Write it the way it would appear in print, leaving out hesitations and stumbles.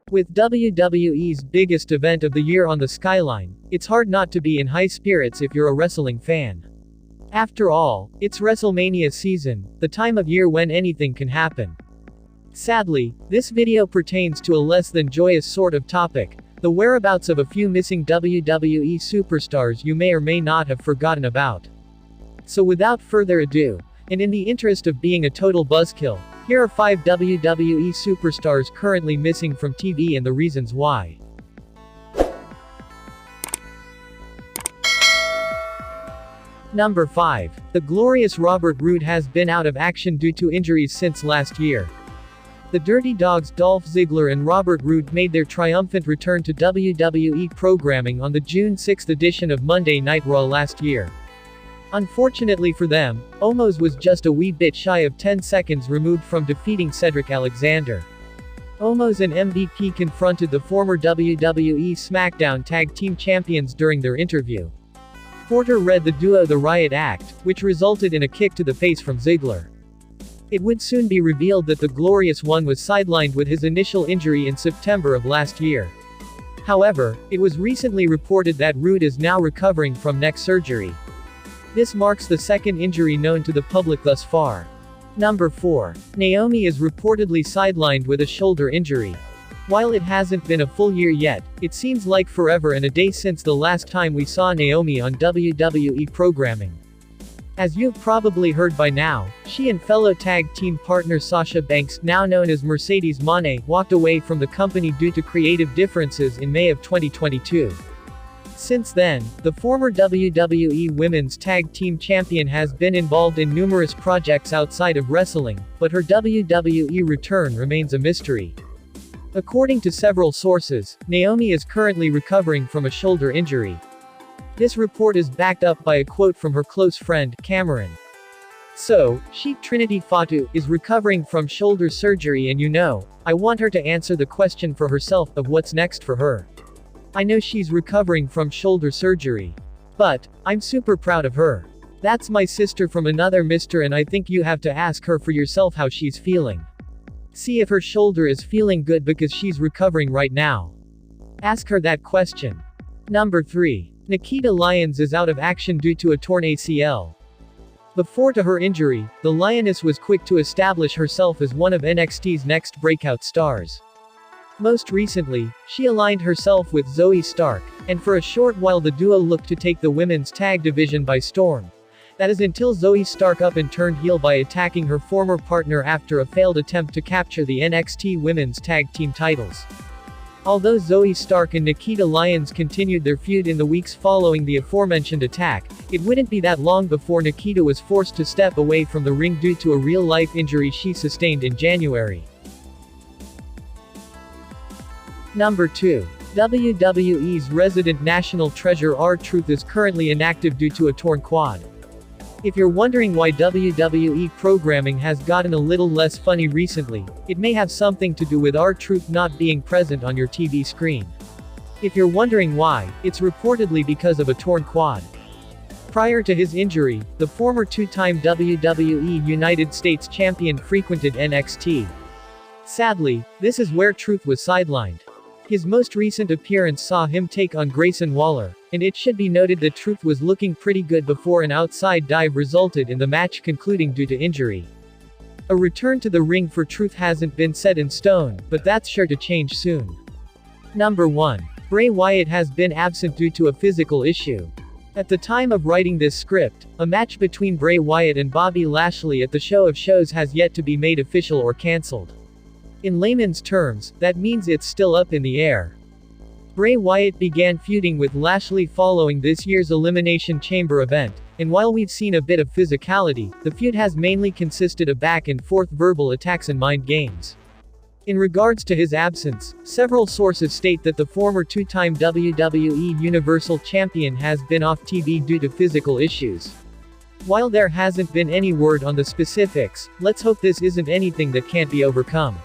With WWE's biggest event of the year on the skyline, it's hard not to be in high spirits if you're a wrestling fan. After all, it's WrestleMania season, the time of year when anything can happen. Sadly, this video pertains to a less than joyous sort of topic, the whereabouts of a few missing WWE superstars you may or may not have forgotten about. So without further ado, and in the interest of being a total buzzkill, here are 5 WWE superstars currently missing from TV and the reasons why. Number 5. The glorious Robert Roode has been out of action due to injuries since last year. The Dirty Dogs Dolph Ziggler and Robert Roode made their triumphant return to WWE programming on the June 6 edition of Monday Night Raw last year. Unfortunately for them, Omos was just a wee bit shy of 10 seconds removed from defeating Cedric Alexander. Omos and MVP confronted the former WWE SmackDown Tag Team Champions during their interview. Porter read the duo the Riot Act, which resulted in a kick to the face from Ziggler. It would soon be revealed that the Glorious One was sidelined with his initial injury in September of last year. However, it was recently reported that Roode is now recovering from neck surgery. This marks the second injury known to the public thus far. Number 4. Naomi is reportedly sidelined with a shoulder injury. While it hasn't been a full year yet, it seems like forever and a day since the last time we saw Naomi on WWE programming. As you've probably heard by now, she and fellow tag team partner Sasha Banks, now known as Mercedes Moné, walked away from the company due to creative differences in May of 2022. Since then, the former WWE Women's Tag Team Champion has been involved in numerous projects outside of wrestling, but her WWE return remains a mystery. According to several sources, Naomi is currently recovering from a shoulder injury. This report is backed up by a quote from her close friend, Cameron. So, Sheik Trinity Fatu is recovering from shoulder surgery, and I want her to answer the question for herself of what's next for her. I know she's recovering from shoulder surgery. But, I'm super proud of her. That's my sister from another mister, and I think you have to ask her for yourself how she's feeling. See if her shoulder is feeling good because she's recovering right now. Ask her that question. Number 3. Nikita Lyons is out of action due to a torn ACL. Before to her injury, the Lioness was quick to establish herself as one of NXT's next breakout stars. Most recently, she aligned herself with Zoe Stark, and for a short while the duo looked to take the women's tag division by storm. That is until Zoe Stark up and turned heel by attacking her former partner after a failed attempt to capture the NXT Women's Tag Team titles. Although Zoe Stark and Nikita Lyons continued their feud in the weeks following the aforementioned attack, it wouldn't be that long before Nikita was forced to step away from the ring due to a real-life injury she sustained in January. Number 2. WWE's resident national treasure R-Truth is currently inactive due to a torn quad. If you're wondering why WWE programming has gotten a little less funny recently, it may have something to do with R-Truth not being present on your TV screen. If you're wondering why, it's reportedly because of a torn quad. Prior to his injury, the former two-time WWE United States champion frequented NXT. Sadly, this is where Truth was sidelined. His most recent appearance saw him take on Grayson Waller, and it should be noted that Truth was looking pretty good before an outside dive resulted in the match concluding due to injury. A return to the ring for Truth hasn't been set in stone, but that's sure to change soon. Number 1. Bray Wyatt has been absent due to a physical issue. At the time of writing this script, a match between Bray Wyatt and Bobby Lashley at the Show of Shows has yet to be made official or cancelled. In layman's terms, that means it's still up in the air. Bray Wyatt began feuding with Lashley following this year's Elimination Chamber event, and while we've seen a bit of physicality, the feud has mainly consisted of back and forth verbal attacks and mind games. In regards to his absence, several sources state that the former two-time WWE Universal Champion has been off TV due to physical issues. While there hasn't been any word on the specifics, let's hope this isn't anything that can't be overcome.